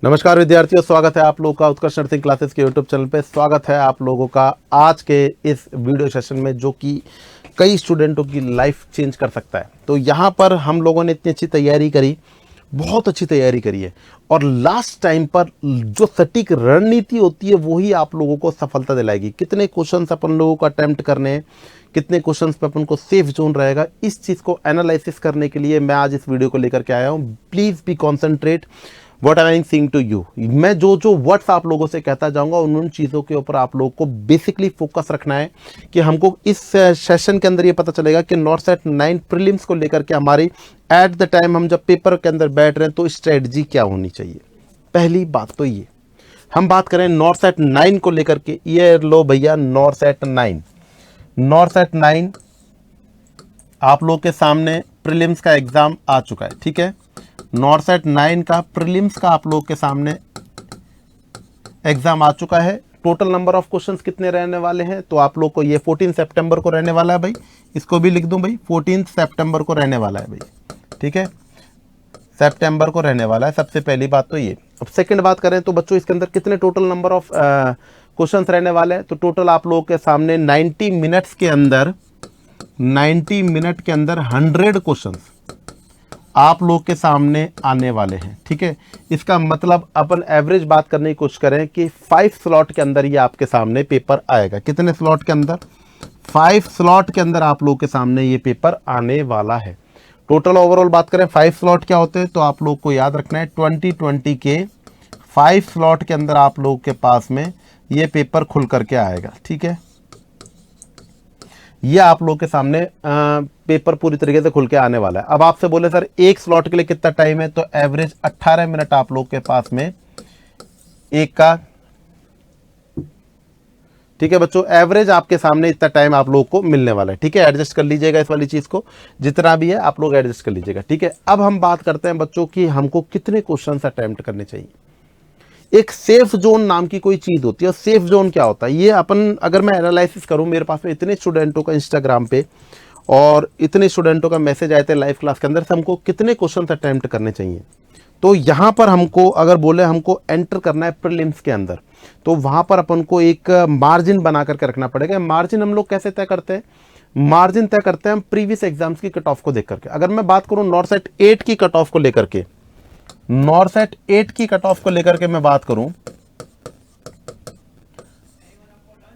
नमस्कार विद्यार्थियों, स्वागत है आप लोगों का उत्कर्ष नर्सिंग क्लासेस के यूट्यूब चैनल पे। स्वागत है आप लोगों का आज के इस वीडियो सेशन में, जो कि कई स्टूडेंटों की लाइफ चेंज कर सकता है। तो यहाँ पर हम लोगों ने इतनी अच्छी तैयारी करी, बहुत अच्छी तैयारी करी है, और लास्ट टाइम पर जो सटीक रणनीति होती है वही आप लोगों को सफलता दिलाएगी। कितने क्वेश्चंस अपन लोगों को अटेम्प्ट करने हैं, कितने क्वेश्चंस पे अपन को सेफ जोन रहेगा, इस चीज़ को एनालिसिस करने के लिए मैं आज इस वीडियो को लेकर के आया हूँ। Please be concentrate what I am saying to you. मैं जो वर्ड्स आप लोगों से कहता जाऊंगा उन चीज़ों के ऊपर आप लोगों को बेसिकली फोकस रखना है कि हमको इस सेशन के अंदर ये पता चलेगा कि नॉर्सेट 9 प्रीलिम्स को लेकर के हमारी एट द टाइम हम जब पेपर के अंदर बैठ रहे हैं तो स्ट्रेटजी क्या होनी चाहिए। पहली बात तो ये, हम बात करें नॉर्सेट 9 को लेकर के। ये लो भैया, नॉर्सेट 9 आप लोग के सामने प्रीलिम्स का एग्जाम आ चुका है, ठीक है। नॉर्सेट 9 का प्रीलिम्स का आप लोग के सामने एग्जाम आ चुका है। टोटल नंबर ऑफ क्वेश्चंस कितने रहने वाले हैं, तो आप लोग को ये 14 सितंबर को रहने वाला है भाई। इसको भी लिख दूं भाई, 14 सितंबर को रहने वाला है भाई, ठीक है। सितंबर को रहने वाला है, सबसे पहली बात तो ये। अब सेकंड बात करें तो बच्चों इसके अंदर कितने टोटल नंबर ऑफ क्वेश्चंस रहने वाले हैं, तो टोटल आप लोगों के सामने 90 मिनट के अंदर 100 क्वेश्चंस आप लोग के सामने आने वाले हैं, ठीक है। इसका मतलब अपन एवरेज बात करने की कोशिश करें कि 5 स्लॉट के अंदर ये आपके सामने पेपर आएगा। कितने स्लॉट के अंदर? 5 स्लॉट के अंदर आप लोग के सामने ये पेपर आने वाला है। टोटल ओवरऑल बात करें 5 स्लॉट क्या होते हैं, तो आप लोग को याद रखना है 2020 के 5 स्लॉट के अंदर आप लोग के पास में ये पेपर खुल करके आएगा, ठीक है। ये आप लोग के सामने पेपर पूरी तरीके से खुल के आने वाला है। अब आपसे बोले सर एक स्लॉट के लिए कितना टाइम है, तो एवरेज 18 मिनट आप लोग के पास में एक का, ठीक है बच्चों। एवरेज आपके सामने इतना टाइम आप लोग को मिलने वाला है, ठीक है। एडजस्ट कर लीजिएगा इस वाली चीज को, जितना भी है आप लोग एडजस्ट कर लीजिएगा, ठीक है। अब हम बात करते हैं बच्चों की हमको कितने क्वेश्चन अटेम्प्ट करने चाहिए। एक सेफ जोन नाम की कोई चीज होती है। और सेफ जोन क्या होता है, ये अपन अगर मैं एनालिसिस करूं, मेरे पास में इतने स्टूडेंटों का इंस्टाग्राम पे और इतने स्टूडेंटों का मैसेज आए थे लाइव क्लास के अंदर से, हमको कितने क्वेश्चन अटेम्प्ट करने चाहिए। तो यहाँ पर हमको अगर बोले हमको एंटर करना है प्रीलिम्स के अंदर, तो वहां पर अपन को एक मार्जिन बना करके रखना पड़ेगा। मार्जिन हम लोग कैसे तय करते हैं? मार्जिन तय करते हैं हम प्रीवियस एग्जाम्स की कट ऑफ को देख करके। अगर मैं बात करूं नॉर्सेट 8 की कट ऑफ को लेकर के, नॉर्सेट 8 की कट ऑफ को लेकर के मैं बात करूं,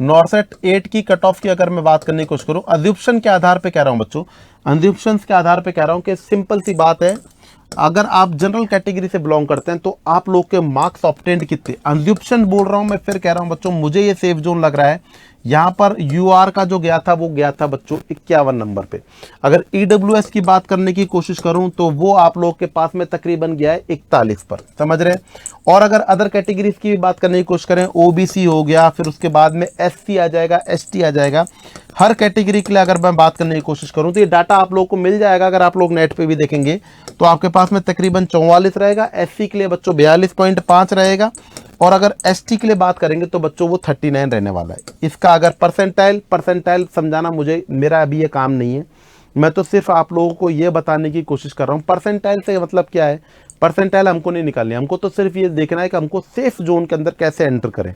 नॉर्सेट 8 की कट ऑफ की अगर मैं बात करने की कोशिश करूं, अज्यूप्शन के आधार पे कह रहा हूं बच्चों, अज्यूप्शंस के आधार पे कह रहा हूं कि सिंपल सी बात है, अगर आप जनरल कैटेगरी से बिलोंग करते हैं तो आप लोग के मार्क्स ऑब्टेन्ड कितने, अज्यूप्शन बोल रहा हूं मैं, फिर कह रहा हूं बच्चों मुझे ये सेफ जोन लग रहा है। यहां पर यूआर का जो गया था वो गया था बच्चों 51 नंबर पे। अगर ईडब्ल्यूएस की बात करने की कोशिश करूं तो वो आप लोग के पास में तकरीबन गया है 41 पर, समझ रहे हैं। और अगर अदर कैटेगरीज की भी बात करने की कोशिश करें, ओबीसी हो गया, फिर उसके बाद में एससी आ जाएगा, एसटी आ जाएगा। हर कैटेगरी के लिए अगर मैं बात करने की कोशिश करूं तो ये डाटा आप लोग को मिल जाएगा। अगर आप लोग नेट पे भी देखेंगे तो आपके पास में तकरीबन 44 रहेगा। एससी के लिए बच्चों 42.5 रहेगा, और अगर एसटी के लिए बात करेंगे तो बच्चों वो 39 रहने वाला है। इसका अगर परसेंटाइल समझाना मुझे, मेरा अभी ये काम नहीं है, मैं तो सिर्फ आप लोगों को ये बताने की कोशिश कर रहा हूँ। परसेंटाइल से मतलब क्या है, परसेंटाइल हमको नहीं निकालनी, हमको तो सिर्फ ये देखना है कि हमको सेफ जोन के अंदर कैसे एंटर करें।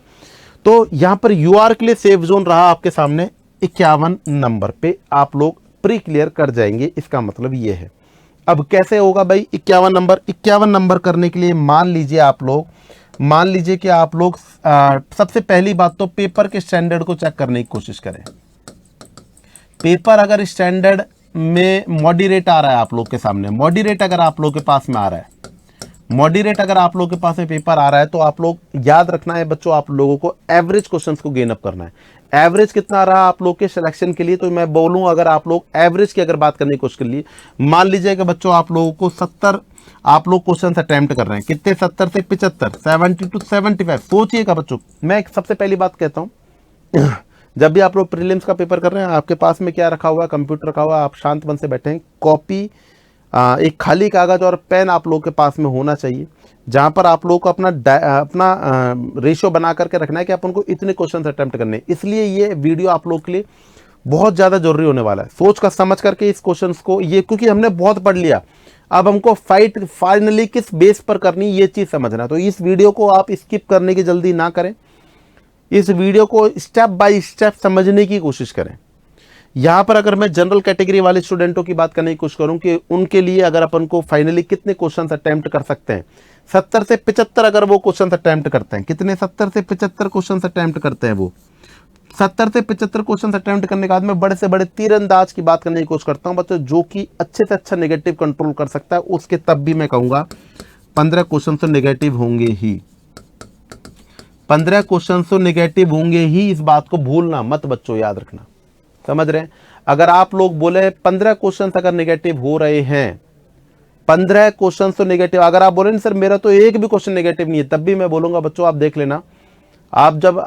तो यहाँ पर यूआर के लिए सेफ जोन रहा आपके सामने 51 नंबर पे, आप लोग प्री क्लियर कर जाएंगे, इसका मतलब ये है। अब कैसे होगा भाई 51 नंबर करने के लिए मान लीजिए कि आप लोग सबसे पहली बात तो पेपर के स्टैंडर्ड को चेक करने की कोशिश करें। पेपर अगर स्टैंडर्ड में मॉडरेट आ रहा है आप लोग के सामने, मॉडरेट अगर आप लोग के पास में आ रहा है, मॉडरेट अगर आप लोग के पास में पेपर आ रहा है, तो आप लोग याद रखना है बच्चों, आप लोगों को एवरेज क्वेश्चंस को गेन अप करना है। एवरेज कितना रहा आप लोग के सिलेक्शन के लिए, तो मैं बोलूं अगर आप लोग एवरेज की अगर बात करने की कोशिश कर लिए, मान लीजिए कि बच्चों आप लोगों को 70 आप लोग क्वेश्चन अटेम्प्ट कर रहे हैं, कितने 70 से 75, 70 to 75। सोचिएगा बच्चों, मैं सबसे पहली बात कहता हूं जब भी आप लोग प्रीलिम्स का पेपर कर रहे हैं, आपके पास में क्या रखा हुआ है, कंप्यूटर रखा हुआ है, आप शांत मन से बैठे हैं, कॉपी एक खाली कागज और पेन आप लोग के पास में होना चाहिए, जहां पर आप लोग को अपना रेशियो बना करके रखना है कि अपन को इतने क्वेश्चन अटेम्प्ट करने। इसलिए ये वीडियो आप लोग के लिए बहुत ज़्यादा जरूरी होने वाला है। सोच कर समझ करके इस क्वेश्चंस को, ये क्योंकि हमने बहुत पढ़ लिया, अब हमको फाइट फाइनली किस बेस पर करनी ये चीज समझना। तो इस वीडियो को आप स्किप करने की जल्दी ना करें, इस वीडियो को स्टेप बाय स्टेप समझने की कोशिश करें। यहां पर अगर मैं जनरल कैटेगरी वाले स्टूडेंटों की बात करने की कोशिश करूं कि उनके लिए अगर अपन को फाइनली कितने क्वेश्चन अटेम्प्ट कर सकते हैं, 70 से 75 अगर वो क्वेश्चन अटेम्प्ट करते हैं, कितने 70 से 75 क्वेश्चन अटेम्प्ट करते हैं, वो 70 से 75 क्वेश्चन अटेम्प्ट करने के बाद में बड़े से बड़े तीरंदाज की बात करने की कोशिश करता हूं बच्चों, जो कि अच्छे से अच्छा नेगेटिव कंट्रोल कर सकता है, उसके तब भी मैं कहूंगा 15 क्वेश्चन तो नेगेटिव होंगे ही, 15 क्वेश्चन तो नेगेटिव होंगे ही। इस बात को भूलना मत बच्चों, याद रखना, समझ रहे हैं। अगर आप लोग बोले 15 क्वेश्चन अगर नेगेटिव हो रहे हैं, 15 क्वेश्चन तो नेगेटिव, अगर आप बोले सर मेरा तो एक भी क्वेश्चन नेगेटिव नहीं है, तब भी मैं बोलूंगा बच्चों आप देख लेना, आप जब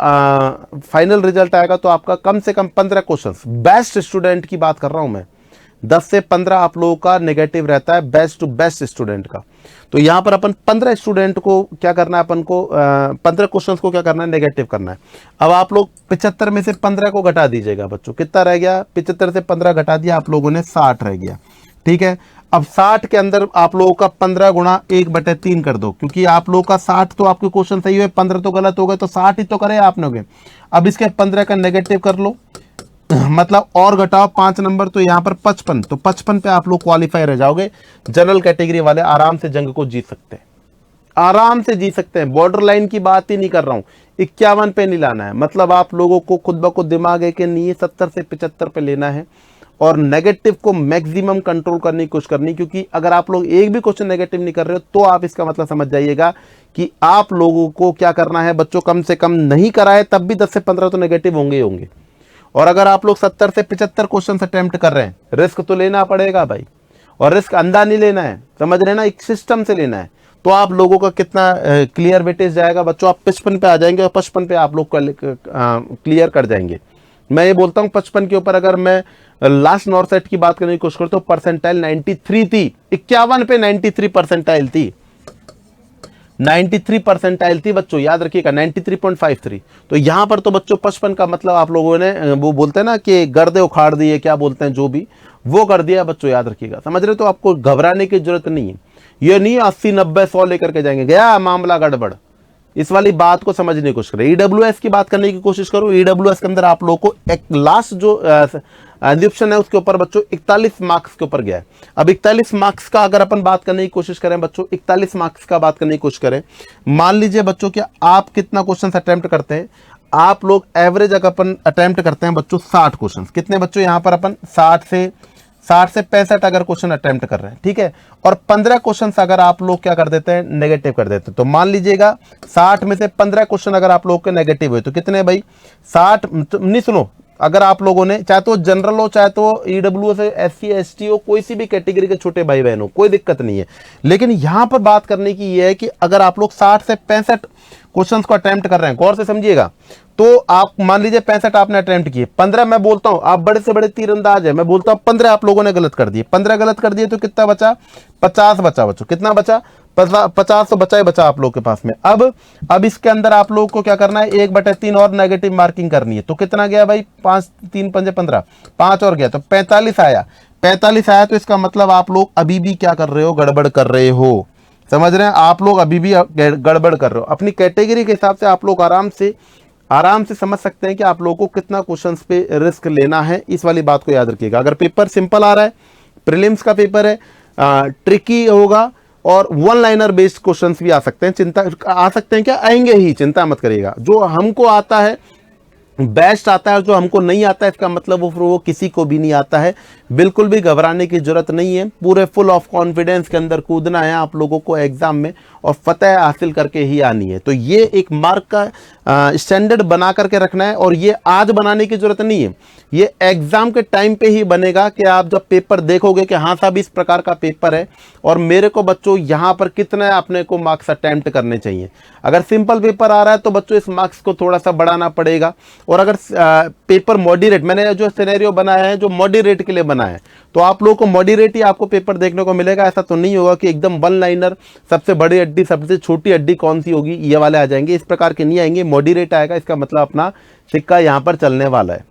फाइनल रिजल्ट आएगा तो आपका कम से कम 15 क्वेश्चंस, बेस्ट स्टूडेंट की बात कर रहा हूं मैं, 10 से 15 आप लोगों का नेगेटिव रहता है, बेस्ट टू बेस्ट स्टूडेंट का। तो यहां पर अपन 15 स्टूडेंट को क्या करना है, अपन को 15 क्वेश्चंस को क्या करना है, नेगेटिव करना है। अब आप लोग 75 में से 15 को घटा दीजिएगा बच्चों, कितना रह गया, 75 से 15 घटा दिया आप लोगों ने, 60 रह गया, ठीक है। अब 60 के अंदर आप लोगों का 15 गुणा 1/3 कर दो, क्योंकि आप लोगों का 60 तो आपके क्वेश्चन सही हुए, 15 तो गलत हो गए, तो 60 ही तो करे आपने गए। अब इसके 15 का नेगेटिव कर लो, मतलब और घटाओ 5 नंबर, तो यहां पर 55, तो 55 पे आप लोग क्वालिफाई रह जाओगे। जनरल कैटेगरी वाले आराम से जंग को जीत सकते हैं, आराम से जीत सकते हैं, बॉर्डर लाइन की बात ही नहीं कर रहा हूं, 51 पे नहीं लाना है। मतलब आप लोगों को खुद ब खुद दिमाग है कि नहीं 70 से 75 पे लेना है और नेगेटिव को मैक्सिमम कंट्रोल करने की कोशिश करनी, क्योंकि अगर आप लोग एक भी क्वेश्चन नेगेटिव नहीं कर रहे हो तो आप इसका मतलब समझ जाइएगा कि आप लोगों को क्या करना है बच्चों, कम से कम नहीं कराए तब भी 10 से 15 तो नेगेटिव होंगे ही होंगे। और अगर आप लोग 70 से 75 क्वेश्चन अटेम्प्ट कर रहे हैं, रिस्क तो लेना पड़ेगा भाई, और रिस्क अंधा नहीं लेना है, समझ रहे ना, एक सिस्टम से लेना है। तो आप लोगों का कितना क्लियर वेटेज जाएगा बच्चों, आप 55 पे आ जाएंगे और 55 पे आप लोग क्लियर कर जाएंगे। मैं ये बोलता हूं 55 के ऊपर अगर मैं लास्ट नॉर्थ सेट की बात करने की कोशिश करता हूं, परसेंटाइल 93 थी, 51 पे 93 परसेंटाइल थी, 93 परसेंटाइल थी बच्चों, याद रखिएगा 93.53। तो यहां पर तो बच्चों 55 का मतलब आप लोगों ने वो बोलते हैं ना कि गर्दे उखाड़ दिए, क्या बोलते हैं, जो भी वो कर दिया बच्चों, याद रखिएगा, समझ रहे हो। तो आपको घबराने की जरूरत नहीं है, ये नहीं 80 90 100 लेकर के जाएंगे, गया मामला गड़बड़। इस वाली बात को समझने की कोशिश करें। ईडब्ल्यूएस की बात करने की कोशिश करो, ईडब्ल्यूएस के अंदर आप लोगों को एक लास्ट जो ऑप्शन है उसके ऊपर बच्चों 41 मार्क्स के ऊपर गया है। अब 41 मार्क्स का अगर अपन बात करने की कोशिश करें बच्चों, 41 मार्क्स का बात करने की कोशिश करें, मान लीजिए बच्चों कि आप कितना क्वेश्चन अटेम्प्ट करते हैं, आप लोग एवरेज अगर अपन अटेम्प्ट करते हैं बच्चों 60 क्वेश्चन, कितने बच्चों यहां पर अपन 60 से 65 अगर क्वेश्चन अटेम्प्ट कर रहे हैं, ठीक है, और 15 क्वेश्चन अगर आप लोग क्या कर देते हैं, नेगेटिव कर देते हैं, तो मान लीजिएगा 60 में से 15 क्वेश्चन अगर आप लोग के नेगेटिव हुए तो कितने भाई, 60 नहीं, सुनो, अगर आप लोगों ने चाहे तो जनरल हो, चाहे तो ईडब्ल्यूएस हो, एससी एसटी हो, कोई सी भी कैटेगरी के छोटे भाई बहन हो, कोई दिक्कत नहीं है। लेकिन यहां पर बात करने की यह है कि अगर आप लोग 60 से 65 क्वेश्चंस को अटेम्प्ट कर रहे हैं, गौर से समझिएगा, तो आप मान लीजिए 65 आपने अटेम्प्ट किए, 15 मैं बोलता हूं, आप बड़े से बड़े तीरंदाज है, मैं बोलता हूं 15 आप लोगों ने गलत कर दिए, 15 गलत कर दिए तो कितना बचा, 50 बचा बच्चों, कितना बचा, 50 तो बचा ही बचा आप लोग के पास में। अब इसके अंदर आप लोग को क्या करना है, 1/3 और नेगेटिव मार्किंग करनी है, तो कितना गया भाई, 5 3 5 15, 5 और गया तो 45 आया, 45 आया। तो इसका मतलब आप लोग अभी भी क्या कर रहे हो, गड़बड़ कर रहे हो, समझ रहे हैं, आप लोग अभी भी गड़बड़ कर रहे हो। अपनी कैटेगरी के हिसाब से आप लोग आराम से समझ सकते हैं कि आप लोगों को कितना क्वेश्चंस पे रिस्क लेना है, इस वाली बात को याद रखिएगा। अगर पेपर सिंपल आ रहा है, प्रीलिम्स का पेपर है, ट्रिकी होगा और वन लाइनर बेस्ड क्वेश्चंस भी आ सकते हैं, चिंता आ सकते हैं, क्या आएंगे ही, चिंता मत करिएगा। जो हमको आता है बेस्ट आता है, जो हमको नहीं आता है इसका मतलब वो किसी को भी नहीं आता है। बिल्कुल भी घबराने की जरूरत नहीं है, पूरे फुल ऑफ कॉन्फिडेंस के अंदर कूदना है आप लोगों को एग्जाम में और फतह हासिल करके ही आनी है। तो ये एक मार्क का स्टैंडर्ड बना करके रखना है, और ये आज बनाने की जरूरत नहीं है, ये एग्जाम के टाइम पे ही बनेगा कि आप जब पेपर देखोगे कि हाँ साहब इस प्रकार का पेपर है और मेरे को बच्चों यहाँ पर कितने अपने को मार्क्स अटेम्प्ट करने चाहिए। अगर सिंपल पेपर आ रहा है तो बच्चों इस मार्क्स को थोड़ा सा बढ़ाना पड़ेगा, और अगर पेपर मॉडरेट, मैंने जो सिनेरियो बनाया है जो मॉडरेट के लिए बना है, तो आप लोगों को मॉडरेट ही आपको पेपर देखने को मिलेगा। ऐसा तो नहीं होगा कि एकदम वन लाइनर, सबसे बड़ी अड्डी सबसे छोटी अड्डी कौन सी होगी ये वाले आ जाएंगे, इस प्रकार के नहीं आएंगे, मॉडरेट आएगा। इसका मतलब अपना सिक्का यहाँ पर चलने वाला है।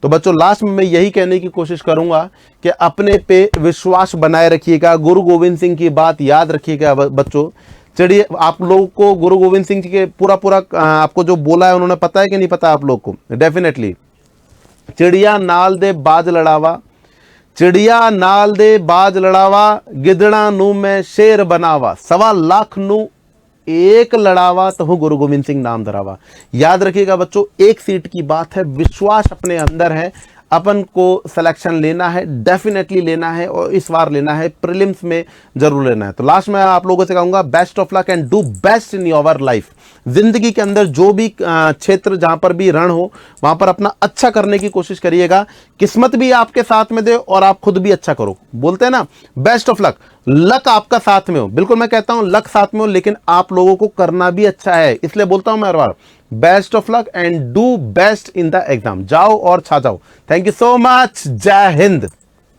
तो बच्चों लास्ट में मैं यही कहने की कोशिश करूंगा कि अपने पे विश्वास बनाए रखिएगा, गुरु गोविंद सिंह की बात याद रखिएगा बच्चों। चलिए, आप लोगों को गुरु गोविंद सिंह जी के पूरा आपको जो बोला है उन्होंने पता है कि नहीं पता आप लोग को? डेफिनेटली। चिड़िया नाल दे बाज लड़ावा, चिड़िया नाल दे बाज लड़ावा, गिदड़ा नू मैं शेर बनावा, 1.25 लाख नू एक लड़ावा, तो हूं गुरु गोविंद सिंह नाम धरावा। याद रखिएगा बच्चों, एक सीट की बात है, विश्वास अपने अंदर है, अपन को सिलेक्शन लेना है, डेफिनेटली लेना है, और इस बार लेना है, प्रीलिम्स में जरूर लेना है। तो लास्ट में आप लोगों से कहूंगा best of luck and do best in your life. जिंदगी के अंदर जो भी क्षेत्र जहां पर भी रण हो वहां पर अपना अच्छा करने की कोशिश करिएगा, किस्मत भी आपके साथ में दे और आप खुद भी अच्छा करो। बोलते हैं ना, बेस्ट ऑफ लक, लक आपका साथ में हो, बिल्कुल मैं कहता हूं लक साथ में हो, लेकिन आप लोगों को करना भी अच्छा है, इसलिए बोलता हूं मैं हर बार best of luck and do best in the exam. जाओ और छा जाओ। Thank you so much. जय हिंद।